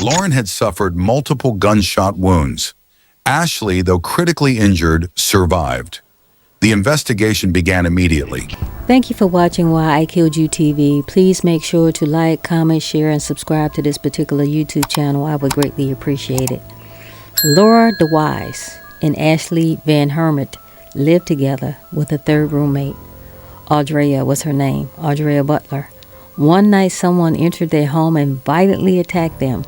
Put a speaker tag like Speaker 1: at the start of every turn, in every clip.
Speaker 1: Lauren had suffered multiple gunshot wounds. Ashley, though critically injured, survived. The investigation began immediately.
Speaker 2: Thank you for watching Why I Killed You TV. Please make sure to like, comment, share, and subscribe to this particular YouTube channel. I would greatly appreciate it. Laura DeWise and Ashley Van Hemert lived together with a third roommate. Audria was her name, Audria Butler. One night someone entered their home and violently attacked them.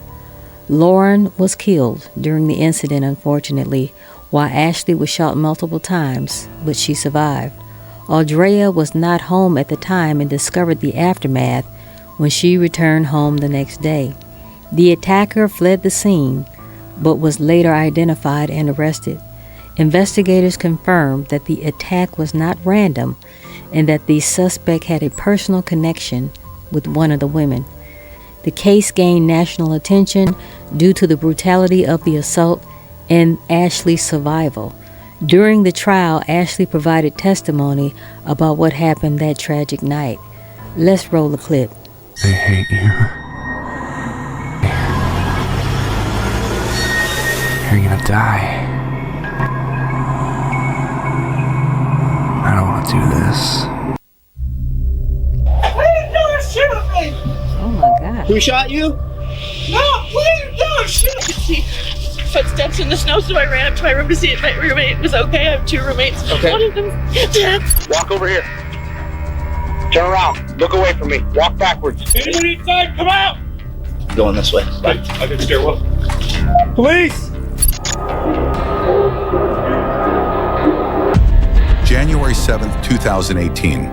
Speaker 2: Lauren was killed during the incident, unfortunately, while Ashley was shot multiple times, but she survived. Audria was not home at the time and discovered the aftermath when she returned home the next day. The attacker fled the scene, but was later identified and arrested. Investigators confirmed that the attack was not random and that the suspect had a personal connection with one of the women. The case gained national attention due to the brutality of the assault and Ashley's survival. During the trial, Ashley provided testimony about what happened that tragic night. Let's roll the clip.
Speaker 3: They hate you. You're gonna die. I don't want to do this.
Speaker 4: Please don't shoot me!
Speaker 2: Oh my God.
Speaker 5: Who shot you?
Speaker 4: No, please don't shoot me!
Speaker 6: See footsteps in the snow, so I ran up to my room to see if my roommate was okay. I have two roommates.
Speaker 5: Okay.
Speaker 6: One of them dead.
Speaker 5: Walk over here. Turn around. Look away from me. Walk backwards.
Speaker 4: Anybody inside, come out!
Speaker 5: Going this way.
Speaker 4: I can stairwell.
Speaker 5: Police!
Speaker 1: January 7th, 2018,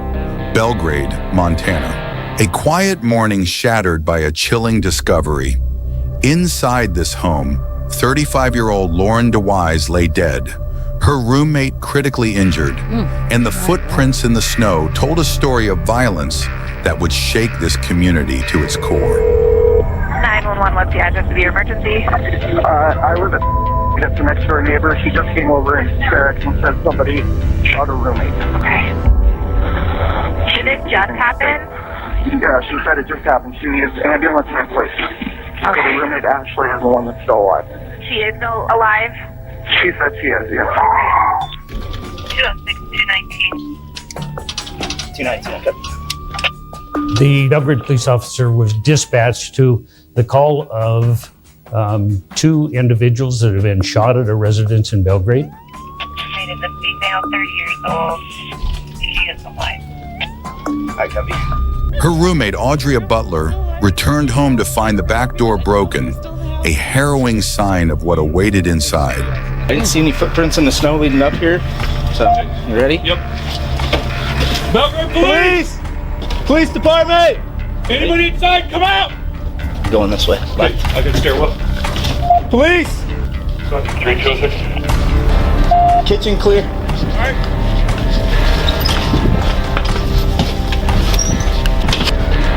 Speaker 1: Belgrade, Montana. A quiet morning shattered by a chilling discovery. Inside this home, 35-year-old Lauren DeWise lay dead, her roommate critically injured, and the footprints in the snow told a story of violence that would shake this community to its core.
Speaker 7: 911, what's the address of your emergency?
Speaker 8: I live at the next door neighbor. She just came over and said somebody shot her roommate.
Speaker 7: Okay. Did it just happen?
Speaker 8: Yeah, she said it just happened. She needs ambulance in place. So the roommate Ashley is the one that's still alive.
Speaker 7: She is still alive?
Speaker 8: She said she is, yeah.
Speaker 7: 206, 219.
Speaker 5: 219, okay.
Speaker 9: The Belgrade police officer was dispatched to the call of two individuals that have been shot at a residence in Belgrade.
Speaker 7: She is a female, 30 years old. She is alive.
Speaker 5: I copy.
Speaker 1: Her roommate, Audria Butler, returned home to find the back door broken, a harrowing sign of what awaited inside.
Speaker 5: I didn't see any footprints in the snow leading up here. So, you ready?
Speaker 4: Yep. Belgrade Police!
Speaker 5: Police department!
Speaker 4: Anybody inside, come out!
Speaker 5: Going this way.
Speaker 4: I can stairwell.
Speaker 5: Police!
Speaker 4: 326.
Speaker 5: Kitchen clear.
Speaker 4: Alright.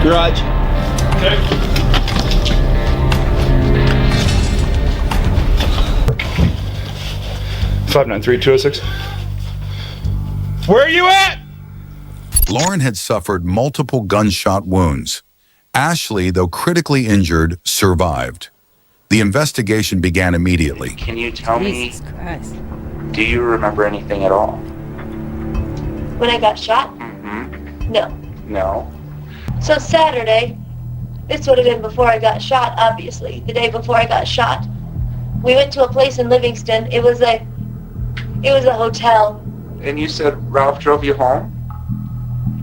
Speaker 5: Garage.
Speaker 4: Okay. Five 206. Where are you at?
Speaker 1: Lauren had suffered multiple gunshot wounds. Ashley, though critically injured, survived. The investigation began immediately.
Speaker 10: Can you tell
Speaker 2: Jesus
Speaker 10: me,
Speaker 2: Christ.
Speaker 10: do you remember anything at all?
Speaker 6: When I got shot?
Speaker 10: Mm-hmm.
Speaker 6: No.
Speaker 10: No.
Speaker 6: So Saturday, this would have been before I got shot, obviously, the day before I got shot. We went to a place in Livingston. It was a hotel.
Speaker 10: And you said Ralph drove you home?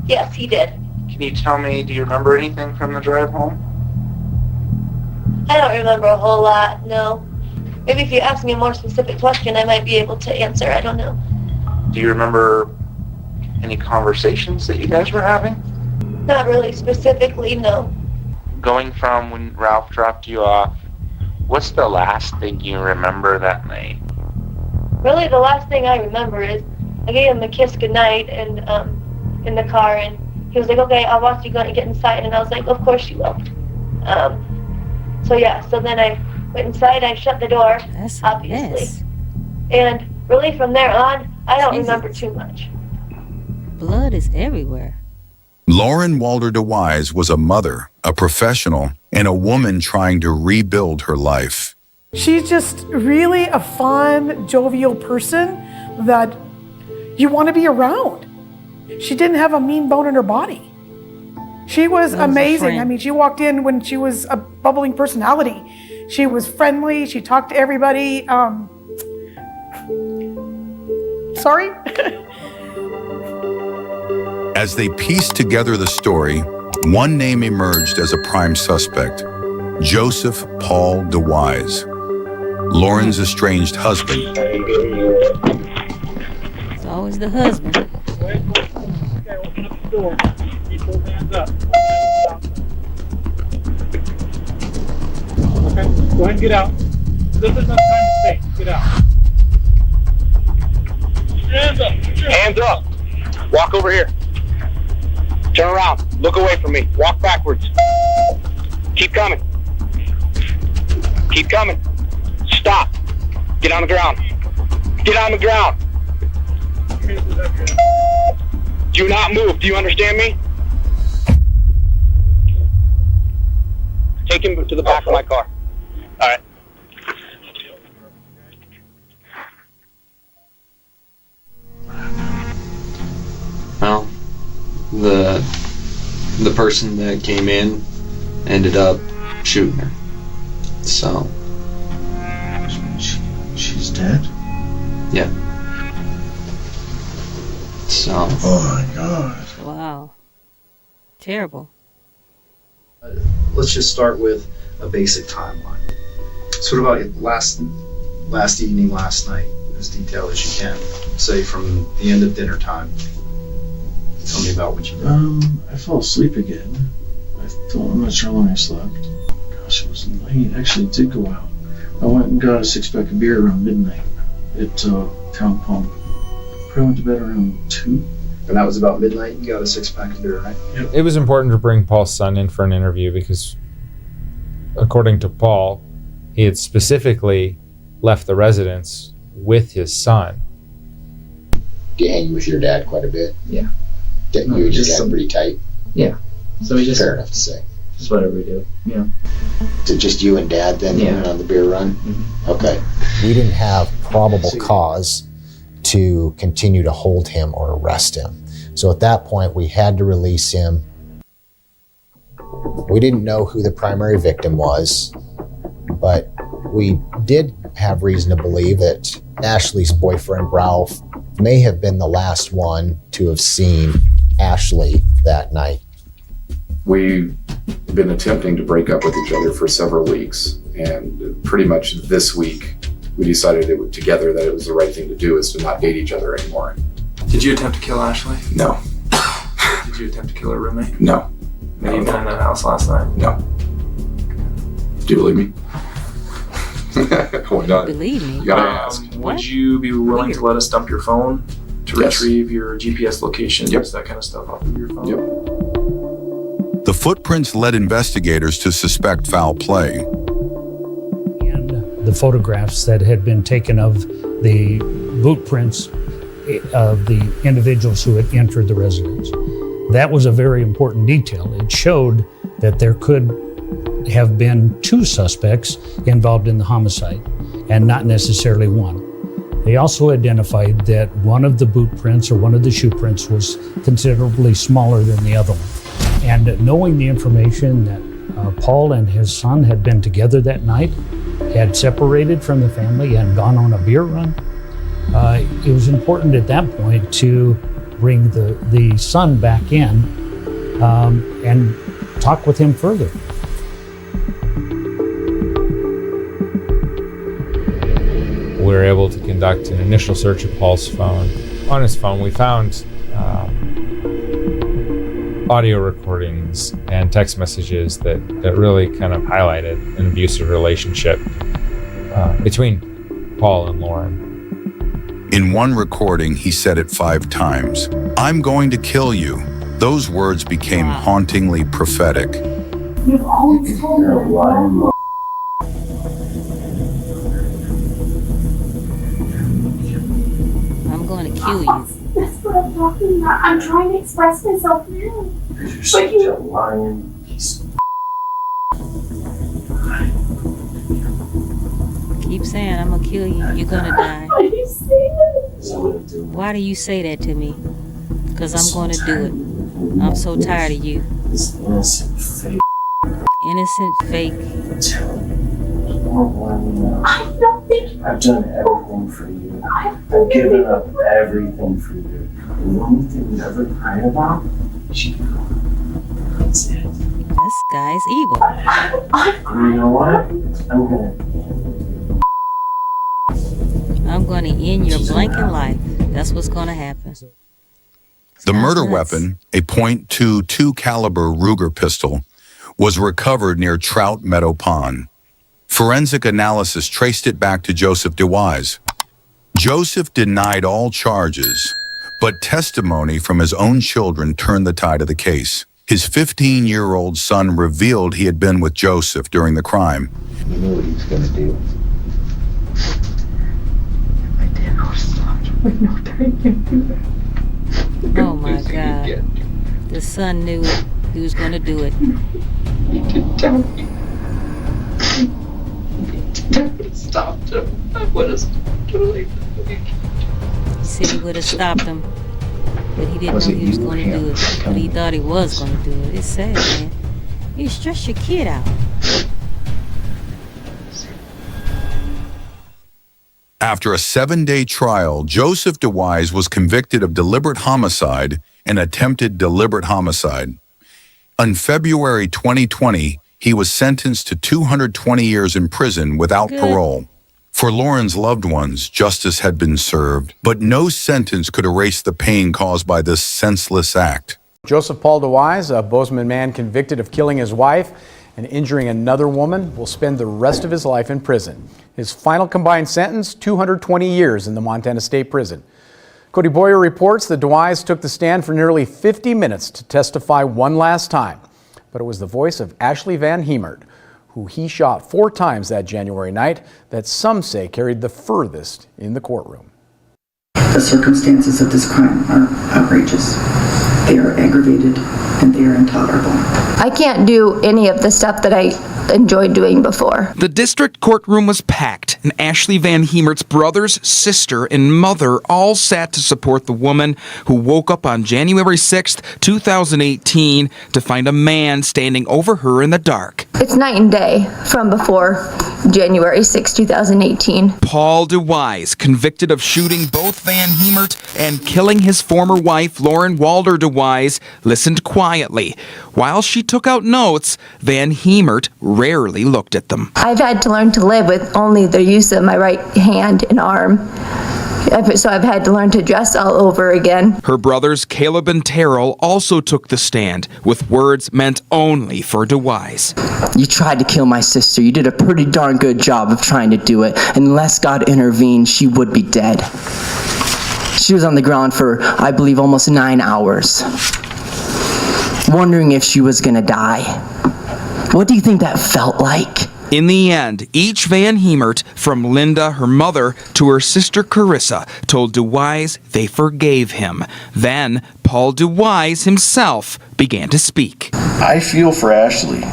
Speaker 6: Yes, he did.
Speaker 10: Can you tell me, do you remember anything from the drive home?
Speaker 6: I don't remember a whole lot, no. Maybe if you ask me a more specific question, I might be able to answer. I don't know.
Speaker 10: Do you remember any conversations that you guys were having?
Speaker 6: Not really specifically, no.
Speaker 10: Going from when Ralph dropped you off, what's the last thing you remember that night?
Speaker 6: Really, the last thing I remember is I gave him a kiss goodnight and in the car, and he was like, okay, I'll watch you go and get inside. And I was like, of course you will. So yeah, so then I went inside, I shut the door,
Speaker 2: That's
Speaker 6: obviously.
Speaker 2: yes.
Speaker 6: And really from there on, I don't
Speaker 2: Jesus.
Speaker 6: remember too much.
Speaker 2: Blood is everywhere.
Speaker 1: Lauren Walder DeWise was a mother, a professional, and a woman trying to rebuild her life.
Speaker 11: She's just really a fun, jovial person that you want to be around. She didn't have a mean bone in her body. She was amazing. I mean, she walked in when she was a bubbling personality. She was friendly. She talked to everybody. Sorry?
Speaker 1: As they pieced together the story, one name emerged as a prime suspect: Joseph Paul DeWise, Lauren's estranged husband.
Speaker 2: It's always the husband.
Speaker 8: Okay, open up the door. Keep both hands up. Okay, go ahead and get out. This is not time to stay. Get out. Hands up.
Speaker 5: Hands up. Walk over here. Turn around. Look away from me. Walk backwards. Keep coming. Keep coming. Stop. Get on the ground. Get on the ground. Do not move. Do you understand me? Take him to the back of my car. All right.
Speaker 12: Well, the person that came in ended up shooting her. So
Speaker 3: she's dead?
Speaker 12: Yeah. So.
Speaker 3: Oh my God.
Speaker 2: Wow. Terrible.
Speaker 13: Let's just start with a basic timeline. Sort of about last evening, last night, as detailed as you can. Say from the end of dinner time. Tell me about what you did.
Speaker 3: I fell asleep again. I'm not sure how long I slept. Gosh, it was late. I actually did go out. I went and got a 6-pack of beer around midnight at Town Pump. Probably went to bed around 2.
Speaker 13: And that was about midnight. You got a 6-pack of beer, right?
Speaker 3: Yep.
Speaker 14: It was important to bring Paul's son in for an interview because, according to Paul, he had specifically left the residence with his son.
Speaker 15: Do you hang with your dad quite a bit?
Speaker 16: Yeah.
Speaker 15: You and your dad pretty tight?
Speaker 16: Yeah. So we just
Speaker 15: fair enough to say.
Speaker 16: Just whatever we do. Yeah.
Speaker 15: Is it just you and Dad then went on the beer run?
Speaker 16: Mm-hmm.
Speaker 15: Okay.
Speaker 17: We didn't have probable cause to continue to hold him or arrest him. So at that point, we had to release him. We didn't know who the primary victim was, but we did have reason to believe that Ashley's boyfriend, Ralph, may have been the last one to have seen Ashley that night.
Speaker 18: We've been attempting to break up with each other for several weeks, and pretty much this week we decided together that it was the right thing to do is to not date each other anymore.
Speaker 19: Did you attempt to kill Ashley?
Speaker 18: No.
Speaker 19: Did you attempt to kill her roommate?
Speaker 18: No.
Speaker 19: Have you been in that house last night?
Speaker 18: No. Do you believe me? Why not?
Speaker 2: Believe me.
Speaker 18: You gotta ask.
Speaker 19: Would you be willing to let us dump your phone to retrieve your GPS locations, that kind of stuff off of your phone?
Speaker 18: Yep.
Speaker 1: The footprints led investigators to suspect foul play.
Speaker 9: And the photographs that had been taken of the boot prints of the individuals who had entered the residence. That was a very important detail. It showed that there could have been 2 suspects involved in the homicide and not necessarily one. They also identified that one of the boot prints or one of the shoe prints was considerably smaller than the other one. And knowing the information that Paul and his son had been together that night, had separated from the family and gone on a beer run, it was important at that point to bring the son back in and talk with him further.
Speaker 14: We were able to conduct an initial search of Paul's phone. On his phone, we found audio recordings and text messages that really kind of highlighted an abusive relationship between Paul and Lauren.
Speaker 1: In one recording, he said it 5 times. "I'm going to kill you." Those words became hauntingly prophetic.
Speaker 20: You've always told me that
Speaker 2: I'm going to kill you.
Speaker 20: That's what I'm talking about. I'm trying to express myself now.
Speaker 3: You're such a lying piece of
Speaker 2: keep saying, I'm gonna kill you. You're gonna die.
Speaker 20: Why do you say that?
Speaker 2: Why do you say that to me? Because I'm gonna do it. I'm so tired of you.
Speaker 3: This innocent fake.
Speaker 2: Innocent fake.
Speaker 20: I don't think
Speaker 3: I've done everything for you. I've given up everything for you. And the only thing you ever cried about is you. That's it.
Speaker 2: This guy's evil.
Speaker 3: You know what?
Speaker 2: I'm gonna end your blanking life. That's what's gonna happen.
Speaker 1: The murder weapon, a .22 caliber Ruger pistol, was recovered near Trout Meadow Pond. Forensic analysis traced it back to Joseph DeWise. Joseph denied all charges, but testimony from his own children turned the tide of the case. His 15-year-old son revealed he had been with Joseph during the crime.
Speaker 15: You knew what he was going to do.
Speaker 20: I did. I was stopped. We know that I can't do that.
Speaker 2: Oh my God. The son knew it. He was gonna do it.
Speaker 20: You didn't tell me. I would have stopped him. I would have stopped him.
Speaker 2: He said he would have stopped him, but he didn't know he was going to do it. But he thought he was going to do it. It's sad, man. You stress your kid out.
Speaker 1: After a 7-day trial, Joseph DeWise was convicted of deliberate homicide and attempted deliberate homicide. On February 2020, he was sentenced to 220 years in prison without parole. For Lauren's loved ones, justice had been served, but no sentence could erase the pain caused by this senseless act.
Speaker 21: Joseph Paul DeWise, a Bozeman man convicted of killing his wife and injuring another woman, will spend the rest of his life in prison. His final combined sentence, 220 years in the Montana State Prison. Cody Boyer reports that DeWise took the stand for nearly 50 minutes to testify one last time. But it was the voice of Ashley Van Hemert, who he shot 4 times that January night, that some say carried the furthest in the courtroom.
Speaker 22: The circumstances of this crime are outrageous. They are aggravated and they are intolerable.
Speaker 23: I can't do any of the stuff that I enjoyed doing before.
Speaker 24: The district courtroom was packed, and Ashley Van Hemert's brothers, sister, and mother all sat to support the woman who woke up on January 6th, 2018 to find a man standing over her in the dark.
Speaker 23: It's night and day from before January 6, 2018.
Speaker 24: Paul DeWise, convicted of shooting both Van Hemert and killing his former wife, Lauren Walder DeWise, listened quietly. While she took out notes, Van Hemert rarely looked at them.
Speaker 23: I've had to learn to live with only the use of my right hand and arm. So I've had to learn to dress all over again.
Speaker 24: Her brothers, Caleb and Terrell, also took the stand with words meant only for DeWise.
Speaker 25: You tried to kill my sister. You did a pretty darn good job of trying to do it. Unless God intervened, she would be dead. She was on the ground for, I believe, almost 9 hours, wondering if she was gonna die. What do you think that felt like?
Speaker 24: In the end, each Van Hemert, from Linda, her mother, to her sister Carissa, told DeWise they forgave him. Then, Paul DeWise himself began to speak.
Speaker 26: I feel for Ashley.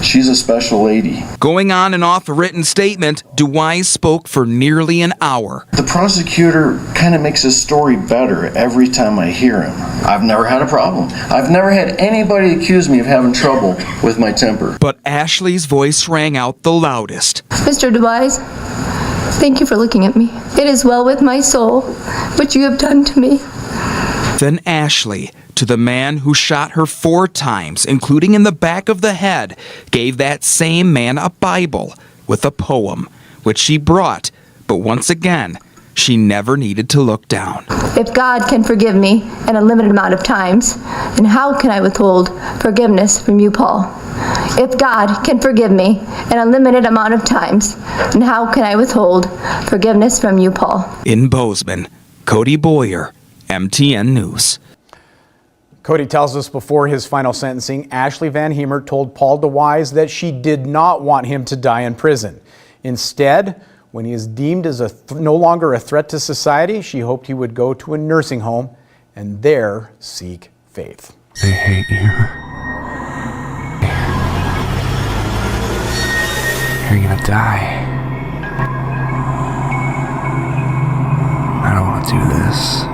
Speaker 26: She's a special lady.
Speaker 24: Going on and off a written statement, DeWise spoke for nearly an hour.
Speaker 26: The prosecutor kind of makes his story better every time I hear him. I've never had a problem. I've never had anybody accuse me of having trouble with my temper.
Speaker 24: But Ashley's voice rang out the loudest.
Speaker 23: Mr. DeWise, thank you for looking at me. It is well with my soul what you have done to me.
Speaker 24: Then Ashley, to the man who shot her 4 times, including in the back of the head, gave that same man a Bible with a poem, which she brought, but once again, she never needed to look down.
Speaker 23: If God can forgive me an unlimited amount of times, then how can I withhold forgiveness from you, Paul? If God can forgive me an unlimited amount of times, then how can I withhold forgiveness from you, Paul?
Speaker 24: In Bozeman, Cody Boyer, MTN News.
Speaker 21: Cody tells us before his final sentencing, Ashley Van Hemert told Paul DeWise that she did not want him to die in prison. Instead, when he is deemed as no longer a threat to society, she hoped he would go to a nursing home and there seek faith.
Speaker 27: They hate you. You're gonna die.
Speaker 4: not do this.